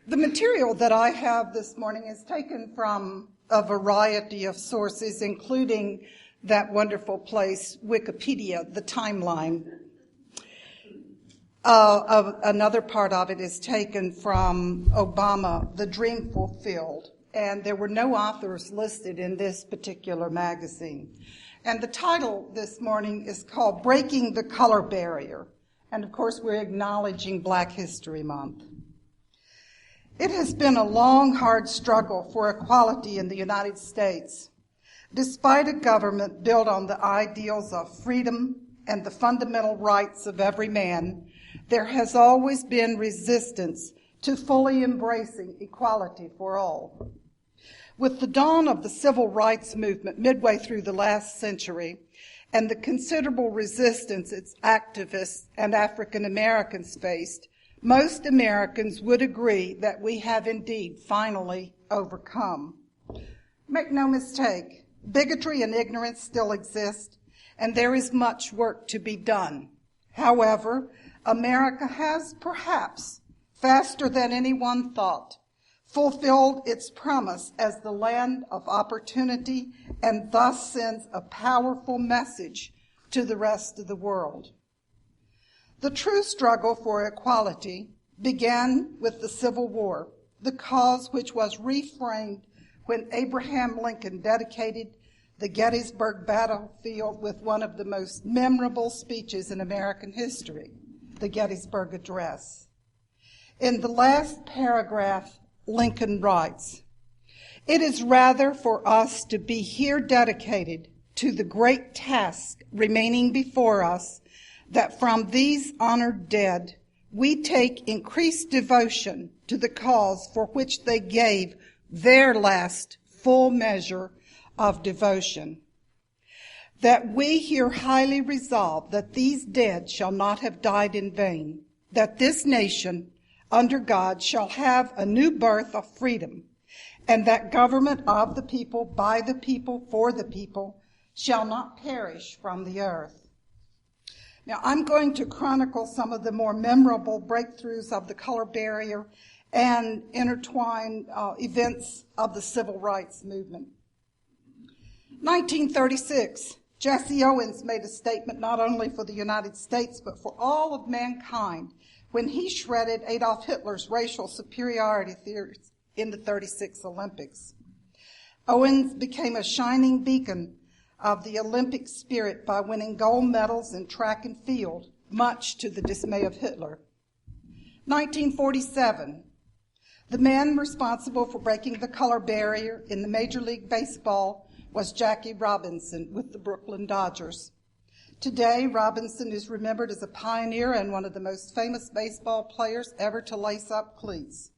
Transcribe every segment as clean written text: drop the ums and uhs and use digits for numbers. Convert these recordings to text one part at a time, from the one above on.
The material that I have this morning is taken from a variety of sources, including that wonderful place, Wikipedia, the timeline. Another part of it is taken from Obama, The Dream Fulfilled, and there were no authors listed in this particular magazine. And the title this morning is called Breaking the Color Barrier, and of course we're acknowledging Black History Month. It has been a long, hard struggle for equality in the United States. Despite a government built on the ideals of freedom and the fundamental rights of every man, there has always been resistance to fully embracing equality for all. With the dawn of the civil rights movement midway through the last century and the considerable resistance its activists and African Americans faced, most Americans would agree that we have indeed finally overcome. Make no mistake, bigotry and ignorance still exist, and there is much work to be done. However, America has perhaps, faster than anyone thought, fulfilled its promise as the land of opportunity and thus sends a powerful message to the rest of the world. The true struggle for equality began with the Civil War, the cause which was reframed when Abraham Lincoln dedicated the Gettysburg battlefield with one of the most memorable speeches in American history, the Gettysburg Address. In the last paragraph, Lincoln writes, "It is rather for us to be here dedicated to the great task remaining before us that from these honored dead we take increased devotion to the cause for which they gave their last full measure of devotion. That we here highly resolve that these dead shall not have died in vain, that this nation under God shall have a new birth of freedom, and that government of the people, by the people, for the people, shall not perish from the earth." Now, I'm going to chronicle some of the more memorable breakthroughs of the color barrier and intertwine events of the civil rights movement. 1936, Jesse Owens made a statement not only for the United States, but for all of mankind when he shredded Adolf Hitler's racial superiority theories in the 36 Olympics. Owens became a shining beacon of the Olympic spirit by winning gold medals in track and field, much to the dismay of Hitler. 1947, the man responsible for breaking the color barrier in the Major League Baseball was Jackie Robinson with the Brooklyn Dodgers. Today, Robinson is remembered as a pioneer and one of the most famous baseball players ever to lace up cleats.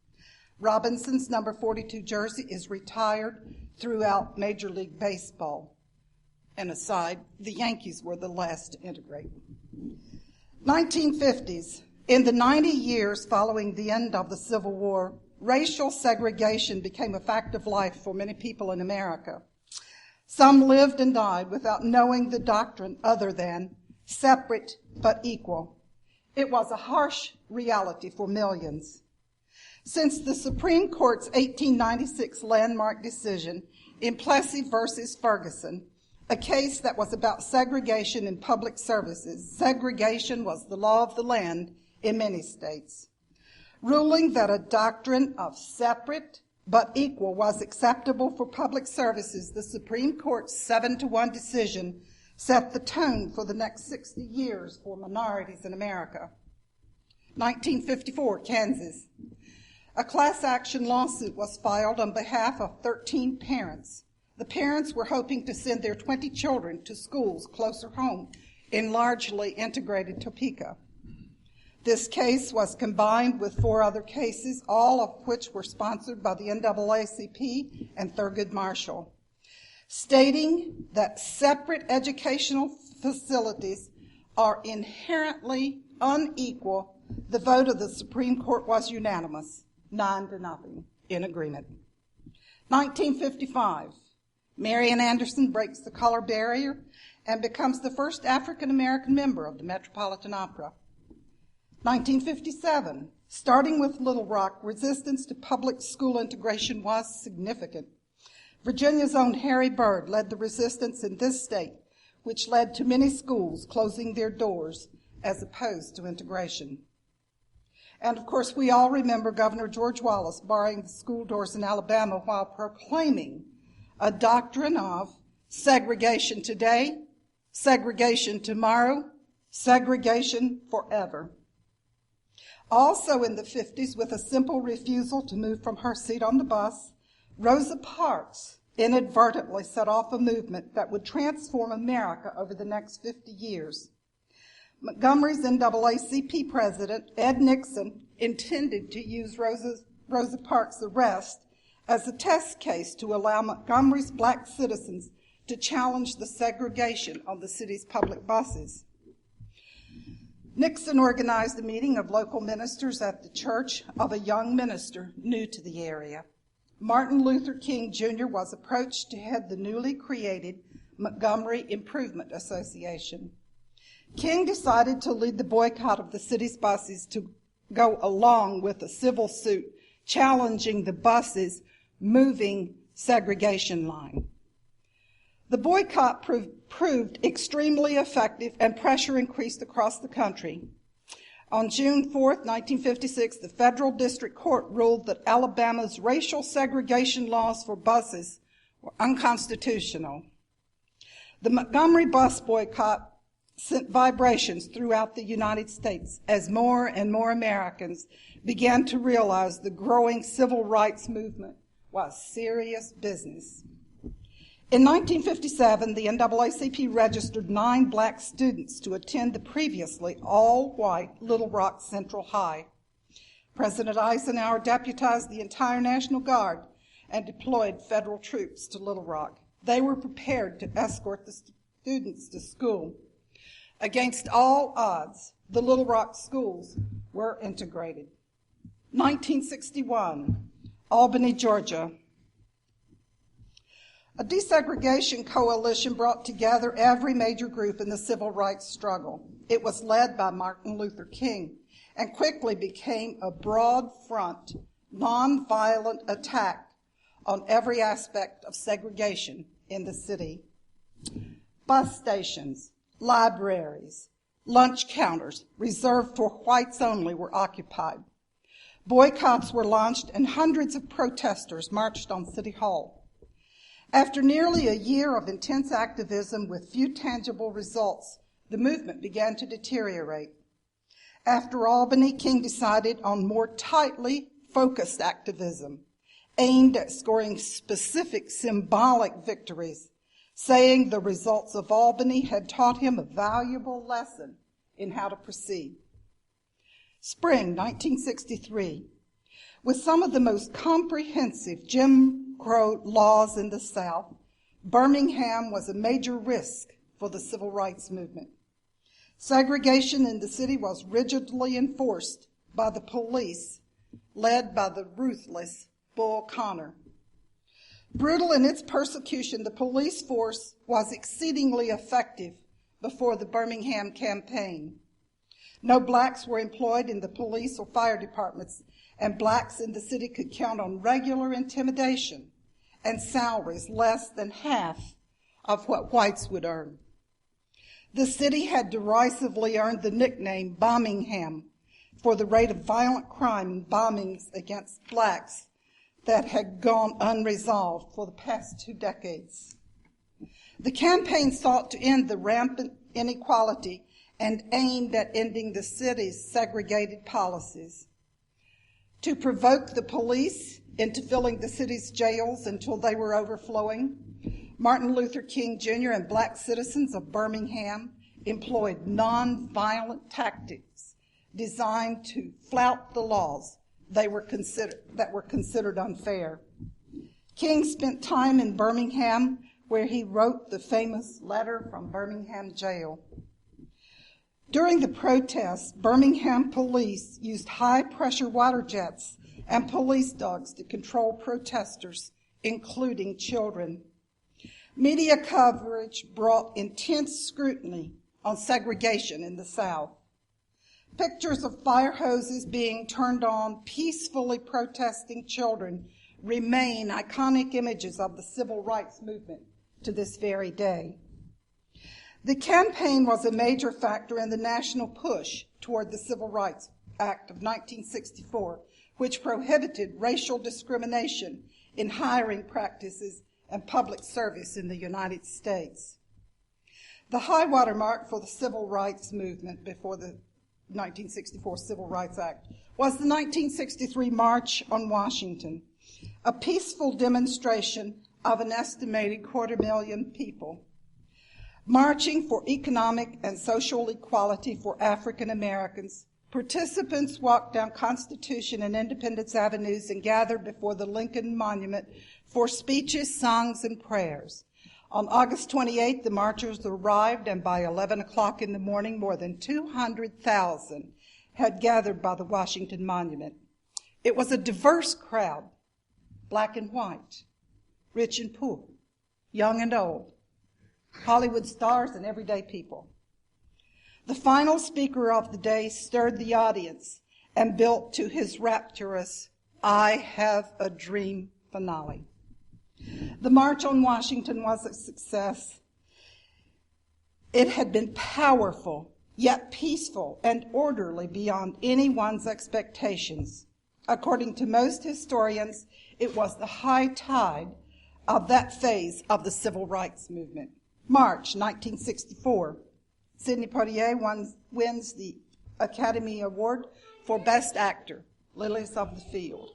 Robinson's number 42 jersey is retired throughout Major League Baseball. And aside, the Yankees were the last to integrate. 1950s. In the 90 years following the end of the Civil War, racial segregation became a fact of life for many people in America. Some lived and died without knowing the doctrine other than separate but equal. It was a harsh reality for millions. Since the Supreme Court's 1896 landmark decision in Plessy versus Ferguson, a case that was about segregation in public services, segregation was the law of the land in many states. Ruling that a doctrine of separate but equal was acceptable for public services, the Supreme Court's 7-1 decision set the tone for the next 60 years for minorities in America. 1954, Kansas. A class action lawsuit was filed on behalf of 13 parents. The parents were hoping to send their 20 children to schools closer home in largely integrated Topeka. This case was combined with 4 other cases, all of which were sponsored by the NAACP and Thurgood Marshall, stating that separate educational facilities are inherently unequal. The vote of the Supreme Court was unanimous, 9-0, in agreement. 1955. Marian Anderson breaks the color barrier and becomes the first African-American member of the Metropolitan Opera. 1957, Starting with Little Rock, resistance to public school integration was significant. Virginia's own Harry Byrd led the resistance in this state, which led to many schools closing their doors as opposed to integration. And of course, we all remember Governor George Wallace barring the school doors in Alabama while proclaiming a doctrine of segregation today, segregation tomorrow, segregation forever. Also in the 50s, with a simple refusal to move from her seat on the bus, Rosa Parks inadvertently set off a movement that would transform America over the next 50 years. Montgomery's NAACP president, Ed Nixon, intended to use Rosa Parks' arrest as a test case to allow Montgomery's black citizens to challenge the segregation on the city's public buses. Nixon organized a meeting of local ministers at the church of a young minister new to the area. Martin Luther King Jr. was approached to head the newly created Montgomery Improvement Association. King decided to lead the boycott of the city's buses to go along with a civil suit challenging the buses' moving segregation line. The boycott proved extremely effective, and pressure increased across the country. On June 4th, 1956, the federal district court ruled that Alabama's racial segregation laws for buses were unconstitutional. The Montgomery bus boycott sent vibrations throughout the United States as more and more Americans began to realize the growing civil rights movement was serious business. In 1957, the NAACP registered 9 black students to attend the previously all-white Little Rock Central High. President Eisenhower deputized the entire National Guard and deployed federal troops to Little Rock. They were prepared to escort the students to school. Against all odds, the Little Rock schools were integrated. 1961, Albany, Georgia. A desegregation coalition brought together every major group in the civil rights struggle. It was led by Martin Luther King and quickly became a broad front, nonviolent attack on every aspect of segregation in the city. Bus stations, libraries, lunch counters reserved for whites only were occupied. Boycotts were launched and hundreds of protesters marched on City Hall. After nearly a year of intense activism with few tangible results, the movement began to deteriorate. After Albany, King decided on more tightly focused activism, aimed at scoring specific symbolic victories, saying the results of Albany had taught him a valuable lesson in how to proceed. Spring 1963. With some of the most comprehensive Jim Crow laws in the South, Birmingham was a major risk for the civil rights movement. Segregation in the city was rigidly enforced by the police, led by the ruthless Bull Connor. Brutal in its persecution, the police force was exceedingly effective before the Birmingham campaign. No blacks were employed in the police or fire departments, and blacks in the city could count on regular intimidation and salaries less than half of what whites would earn. The city had derisively earned the nickname Bombingham for the rate of violent crime and bombings against blacks that had gone unresolved for the past 2 decades. The campaign sought to end the rampant inequality and aimed at ending the city's segregated policies. To provoke the police into filling the city's jails until they were overflowing, Martin Luther King Jr. and black citizens of Birmingham employed nonviolent tactics designed to flout the laws that were considered unfair. King spent time in Birmingham, where he wrote the famous letter from Birmingham jail. During the protests, Birmingham police used high-pressure water jets and police dogs to control protesters, including children. Media coverage brought intense scrutiny on segregation in the South. Pictures of fire hoses being turned on, peacefully protesting children remain iconic images of the civil rights movement to this very day. The campaign was a major factor in the national push toward the Civil Rights Act of 1964, which prohibited racial discrimination in hiring practices and public service in the United States. The high water mark for the civil rights movement before the 1964 Civil Rights Act was the 1963 March on Washington, a peaceful demonstration of an estimated 250,000 people, marching for economic and social equality for African Americans. Participants walked down Constitution and Independence Avenues and gathered before the Lincoln Monument for speeches, songs, and prayers. On August 28th, the marchers arrived, and by 11 o'clock in the morning, more than 200,000 had gathered by the Washington Monument. It was a diverse crowd, black and white, rich and poor, young and old, Hollywood stars and everyday people. The final speaker of the day stirred the audience and built to his rapturous "I Have a Dream" finale. The March on Washington was a success. It had been powerful, yet peaceful and orderly beyond anyone's expectations. According to most historians, it was the high tide of that phase of the civil rights movement. March 1964, Sidney Poitier wins the Academy Award for Best Actor, Lilies of the Field.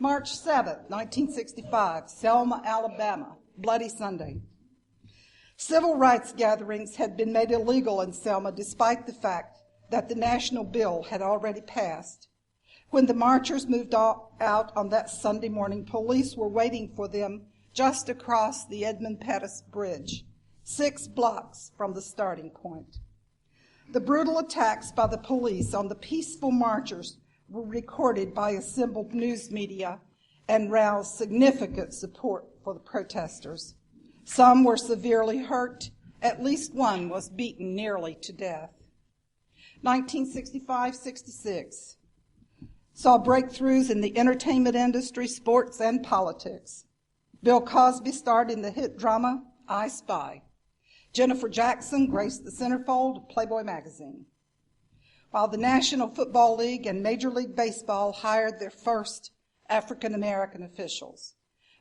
March 7th, 1965, Selma, Alabama, Bloody Sunday. Civil rights gatherings had been made illegal in Selma despite the fact that the national bill had already passed. When the marchers moved out on that Sunday morning, police were waiting for them just across the Edmund Pettus Bridge, 6 blocks from the starting point. The brutal attacks by the police on the peaceful marchers were recorded by assembled news media and roused significant support for the protesters. Some were severely hurt. At least one was beaten nearly to death. 1965-66 saw breakthroughs in the entertainment industry, sports, and politics. Bill Cosby starred in the hit drama I Spy. Jennifer Jackson graced the centerfold of Playboy magazine, while the National Football League and Major League Baseball hired their first African-American officials.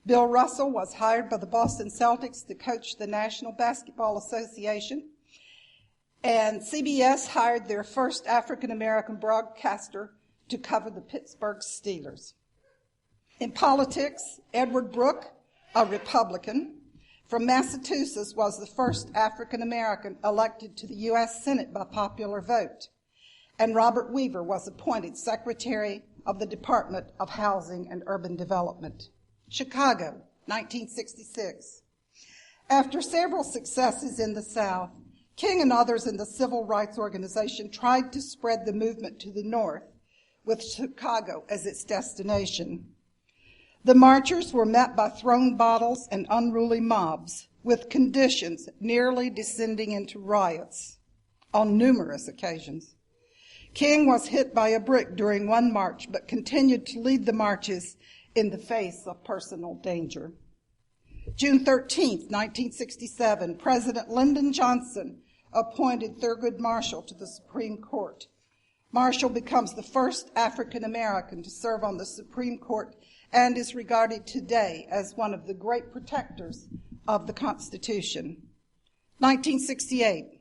Bill Russell was hired by the Boston Celtics to coach the National Basketball Association, and CBS hired their first African-American broadcaster to cover the Pittsburgh Steelers. In politics, Edward Brooke, a Republican from Massachusetts, was the first African-American elected to the U.S. Senate by popular vote, and Robert Weaver was appointed Secretary of the Department of Housing and Urban Development. Chicago, 1966. After several successes in the South, King and others in the civil rights organization tried to spread the movement to the north, with Chicago as its destination. The marchers were met by thrown bottles and unruly mobs, with conditions nearly descending into riots on numerous occasions. King was hit by a brick during one march, but continued to lead the marches in the face of personal danger. June 13, 1967, President Lyndon Johnson appointed Thurgood Marshall to the Supreme Court. Marshall becomes the first African American to serve on the Supreme Court and is regarded today as one of the great protectors of the Constitution. 1968,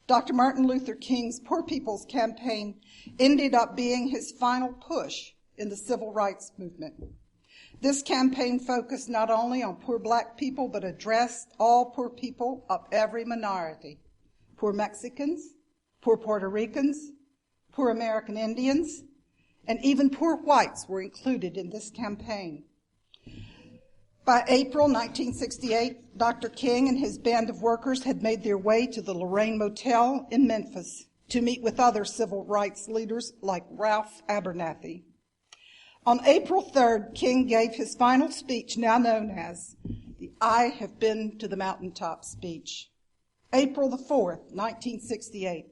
Dr. Martin Luther King's Poor People's Campaign ended up being his final push in the civil rights movement. This campaign focused not only on poor black people, but addressed all poor people of every minority. Poor Mexicans, poor Puerto Ricans, poor American Indians, and even poor whites were included in this campaign. By April 1968, Dr. King and his band of workers had made their way to the Lorraine Motel in Memphis to meet with other civil rights leaders like Ralph Abernathy. On April 3rd, King gave his final speech, now known as the I Have Been to the Mountaintop speech. April the 4th, 1968,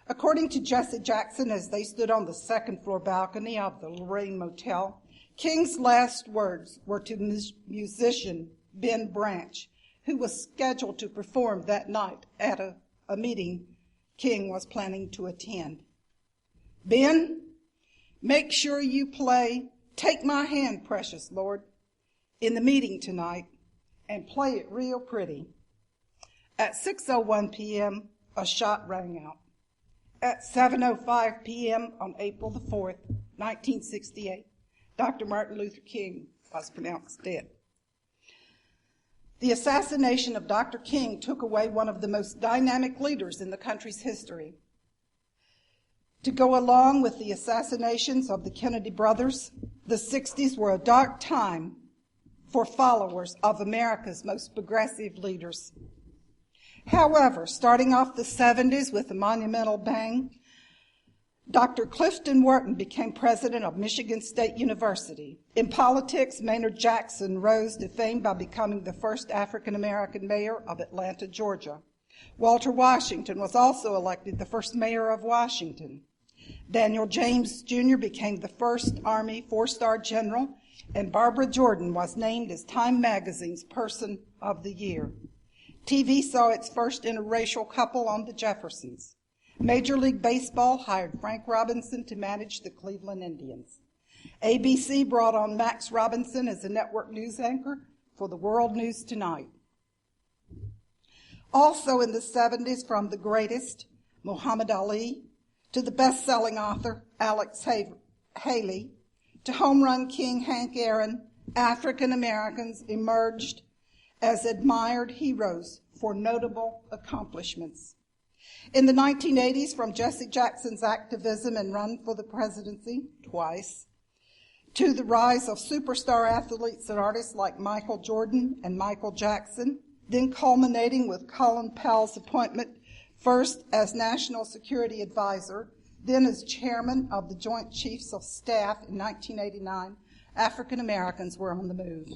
According to Jesse Jackson, as they stood on the second-floor balcony of the Lorraine Motel, King's last words were to musician Ben Branch, who was scheduled to perform that night at a meeting King was planning to attend. Ben, make sure you play Take My Hand, Precious Lord, in the meeting tonight, and play it real pretty. At 6:01 p.m., a shot rang out. At 7:05 p.m. on April the 4th, 1968, Dr. Martin Luther King was pronounced dead. The assassination of Dr. King took away one of the most dynamic leaders in the country's history. To go along with the assassinations of the Kennedy brothers, the 60s were a dark time for followers of America's most progressive leaders. However, starting off the 70s with a monumental bang, Dr. Clifton Wharton became president of Michigan State University. In politics, Maynard Jackson rose to fame by becoming the first African-American mayor of Atlanta, Georgia. Walter Washington was also elected the first mayor of Washington. Daniel James Jr. became the first Army four-star general, and Barbara Jordan was named as Time Magazine's Person of the Year. TV saw its first interracial couple on The Jeffersons. Major League Baseball hired Frank Robinson to manage the Cleveland Indians. ABC brought on Max Robinson as a network news anchor for the World News Tonight. Also in the 70s, from the greatest, Muhammad Ali, to the best-selling author, Alex Haley, to home run king Hank Aaron, African Americans emerged as admired heroes for notable accomplishments. In the 1980s, from Jesse Jackson's activism and run for the presidency twice, to the rise of superstar athletes and artists like Michael Jordan and Michael Jackson, then culminating with Colin Powell's appointment first as National Security Advisor, then as chairman of the Joint Chiefs of Staff in 1989, African Americans were on the move.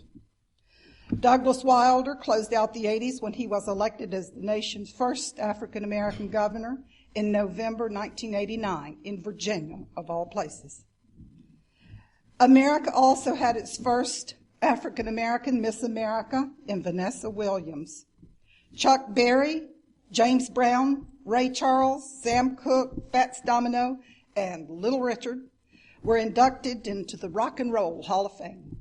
Douglas Wilder closed out the 80s when he was elected as the nation's first African American governor in November 1989 in Virginia, of all places. America also had its first African American Miss America in Vanessa Williams. Chuck Berry, James Brown, Ray Charles, Sam Cooke, Fats Domino, and Little Richard were inducted into the Rock and Roll Hall of Fame.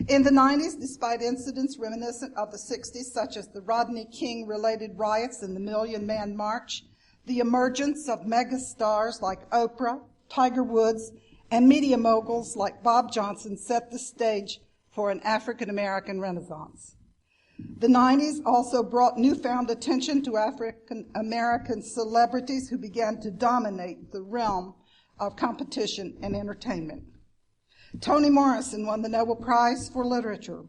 In the 90s, despite incidents reminiscent of the 60s, such as the Rodney King-related riots and the Million Man March, the emergence of megastars like Oprah, Tiger Woods, and media moguls like Bob Johnson set the stage for an African-American renaissance. The 90s also brought newfound attention to African-American celebrities who began to dominate the realm of competition and entertainment. Toni Morrison won the Nobel Prize for Literature.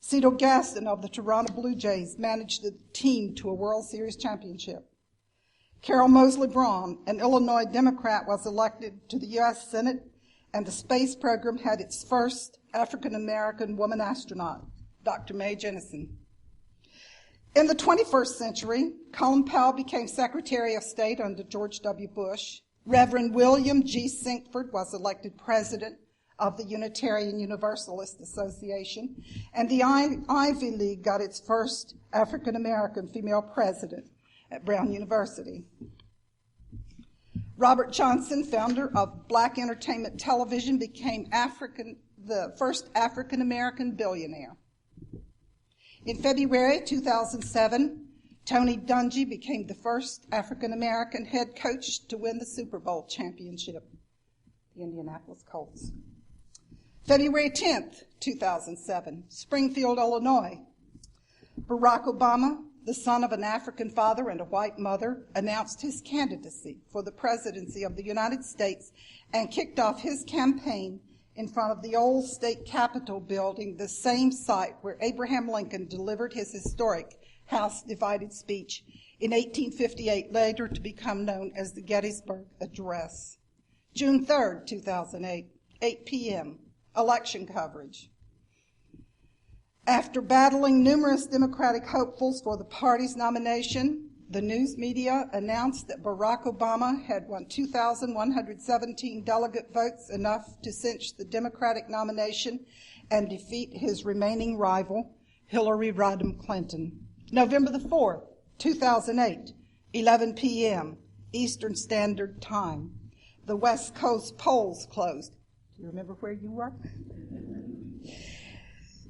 Cito Gaston of the Toronto Blue Jays managed the team to a World Series championship. Carol Moseley Braun, an Illinois Democrat, was elected to the U.S. Senate, and the space program had its first African-American woman astronaut, Dr. Mae Jemison. In the 21st century, Colin Powell became Secretary of State under George W. Bush. Reverend William G. Sinkford was elected president of the Unitarian Universalist Association, and the Ivy League got its first African-American female president at Brown University. Robert Johnson, founder of Black Entertainment Television, became the first African-American billionaire. In February 2007, Tony Dungy became the first African-American head coach to win the Super Bowl championship, the Indianapolis Colts. February 10th, 2007, Springfield, Illinois. Barack Obama, the son of an African father and a white mother, announced his candidacy for the presidency of the United States and kicked off his campaign in front of the old state capitol building, the same site where Abraham Lincoln delivered his historic House Divided speech in 1858, later to become known as the Gettysburg Address. June 3rd, 2008, 8 p.m., election coverage. After battling numerous Democratic hopefuls for the party's nomination, the news media announced that Barack Obama had won 2,117 delegate votes, enough to cinch the Democratic nomination and defeat his remaining rival, Hillary Rodham Clinton. November the 4th, 2008, 11 p.m. Eastern Standard Time. The West Coast polls closed. Do you remember where you were?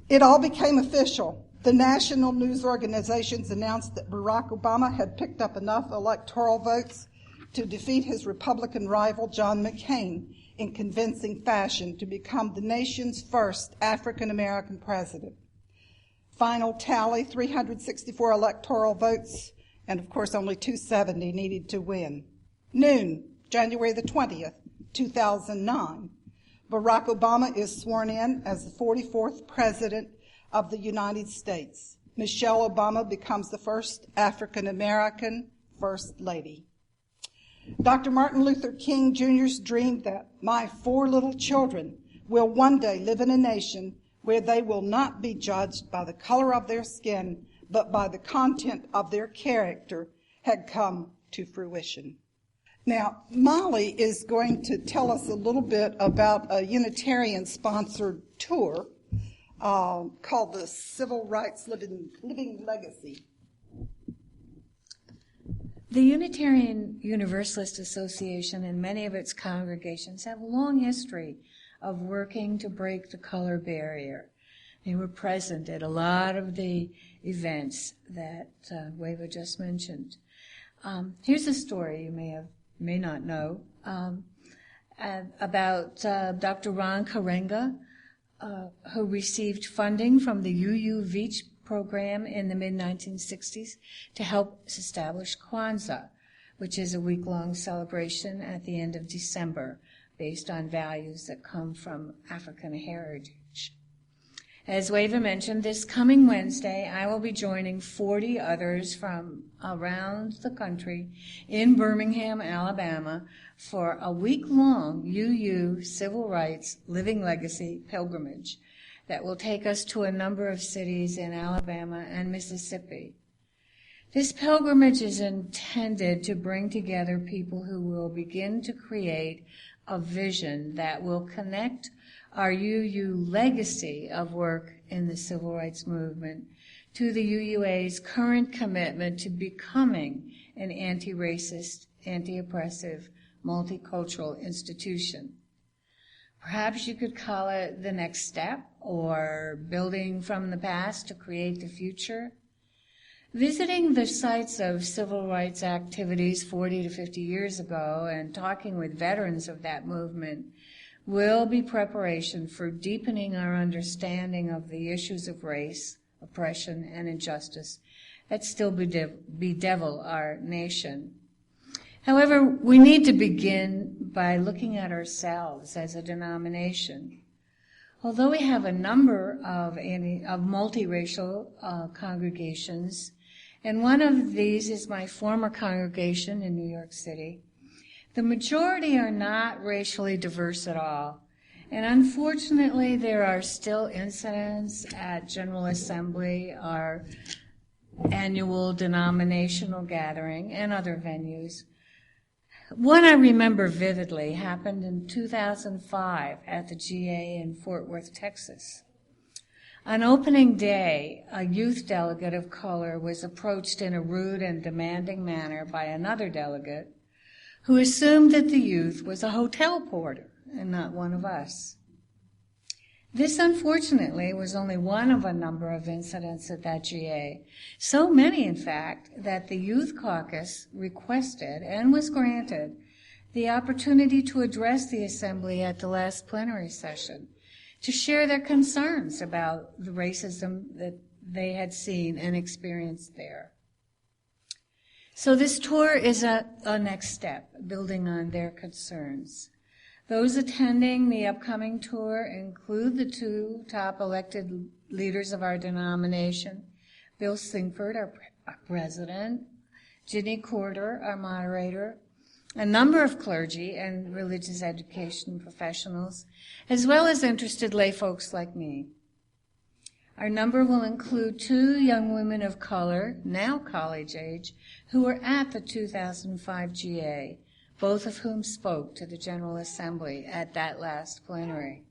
It all became official. The national news organizations announced that Barack Obama had picked up enough electoral votes to defeat his Republican rival, John McCain, in convincing fashion to become the nation's first African-American president. Final tally, 364 electoral votes, and of course only 270 needed to win. Noon, January the 20th, 2009. Barack Obama is sworn in as the 44th President of the United States. Michelle Obama becomes the first African-American First Lady. Dr. Martin Luther King Jr.'s dreamed that my 4 little children will one day live in a nation where they will not be judged by the color of their skin, but by the content of their character, had come to fruition. Now, Molly is going to tell us a little bit about a Unitarian-sponsored tour called the Civil Rights Living Legacy. The Unitarian Universalist Association and many of its congregations have a long history of working to break the color barrier. They were present at a lot of the events that Wava just mentioned. Here's a story you may not know about Dr. Ron Karenga, who received funding from the UU Veach program in the mid-1960s to help establish Kwanzaa, which is a week-long celebration at the end of December based on values that come from African heritage. As Wava mentioned, this coming Wednesday, I will be joining 40 others from around the country in Birmingham, Alabama, for a week-long UU Civil Rights Living Legacy pilgrimage that will take us to a number of cities in Alabama and Mississippi. This pilgrimage is intended to bring together people who will begin to create a vision that will connect our UU legacy of work in the civil rights movement to the UUA's current commitment to becoming an anti-racist, anti-oppressive, multicultural institution. Perhaps you could call it the next step, or building from the past to create the future. Visiting the sites of civil rights activities 40 to 50 years ago and talking with veterans of that movement will be preparation for deepening our understanding of the issues of race, oppression, and injustice that still bedevil our nation. However, we need to begin by looking at ourselves as a denomination. Although we have a number of multiracial congregations, and one of these is my former congregation in New York City, the majority are not racially diverse at all. And unfortunately, there are still incidents at General Assembly, our annual denominational gathering, and other venues. One I remember vividly happened in 2005 at the GA in Fort Worth, Texas. On opening day, a youth delegate of color was approached in a rude and demanding manner by another delegate who assumed that the youth was a hotel porter and not one of us. This, unfortunately, was only one of a number of incidents at that GA. So many, in fact, that the Youth Caucus requested and was granted the opportunity to address the Assembly at the last plenary session to share their concerns about the racism that they had seen and experienced there. So this tour is a next step, building on their concerns. Those attending the upcoming tour include the 2 top elected leaders of our denomination, Bill Singford, our president, Ginny Corder, our moderator, a number of clergy and religious education professionals, as well as interested lay folks like me. Our number will include 2 young women of color, now college age, who were at the 2005 GA, both of whom spoke to the General Assembly at that last plenary.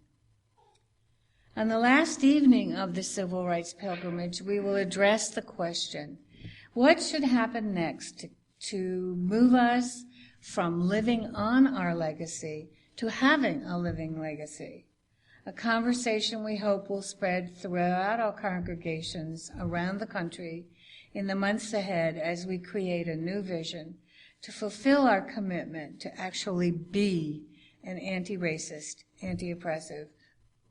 On the last evening of the Civil Rights Pilgrimage, we will address the question, what should happen next to move us from living on our legacy to having a living legacy? A conversation we hope will spread throughout our congregations around the country in the months ahead as we create a new vision to fulfill our commitment to actually be an anti-racist, anti-oppressive,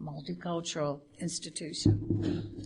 multicultural institution.